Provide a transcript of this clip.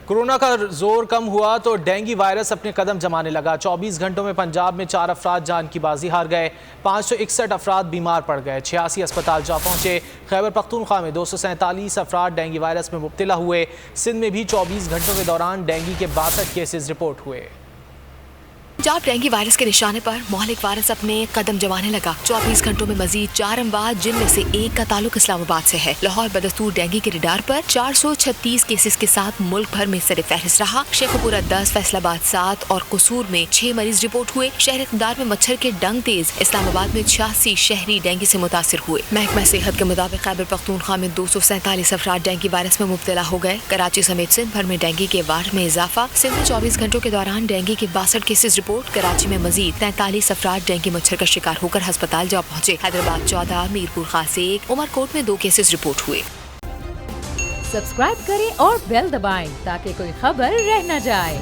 Corona کا زور کم ہوا تو ڈینگی وائرس اپنے قدم جمانے لگا۔ 24 گھنٹوں میں پنجاب میں 4 افراد جان کی بازی ہار گئے، 561 افراد بیمار پڑ گئے، 86 اسپتال جا پہنچے۔ خیبر پختونخوا میں 247 افراد ڈینگی وائرس میں مبتلا ہوئے۔ سندھ میں بھی 24 گھنٹوں کے دوران ڈینگی کے 62 کیسز رپورٹ ہوئے۔ پنجاب ڈینگی وائرس کے نشانے پر مہلک وائرس اپنے قدم جمانے لگا۔ 24 گھنٹوں میں مزید 4 اموات، جن میں سے ایک کا تعلق اسلام آباد سے ہے۔ لاہور بدستور ڈینگی کے ریڈار پر 436 کیسز کے ساتھ ملک بھر میں سر فہرست رہا۔ شیخوپورہ 10، فیصل آباد 7 اور قصور میں 6 مریض رپورٹ ہوئے۔ شہر اقتدار میں مچھر کے ڈنگ تیز، اسلام آباد میں 86 شہری ڈینگی سے متاثر ہوئے۔ محکمہ صحت کے مطابق خیبر پختونخوا میں 247 افراد ڈینگی وائرس میں مبتلا ہو گئے۔ کراچی سمیت سندھ بھر میں ڈینگی کے وار میں اضافہ۔ سندھ میں 24 گھنٹوں کے دوران ڈینگی کے 62 کیسز رپورٹ۔ کراچی میں مزید 43 افراد ڈینگی مچھر کا شکار ہو کر ہسپتال جا پہنچے۔ حیدرآباد 14، میرپور خاص 1، عمرکوٹ میں 2 کیسز رپورٹ ہوئے۔ سبسکرائب کریں اور بیل دبائیں تاکہ کوئی خبر رہ نہ جائے۔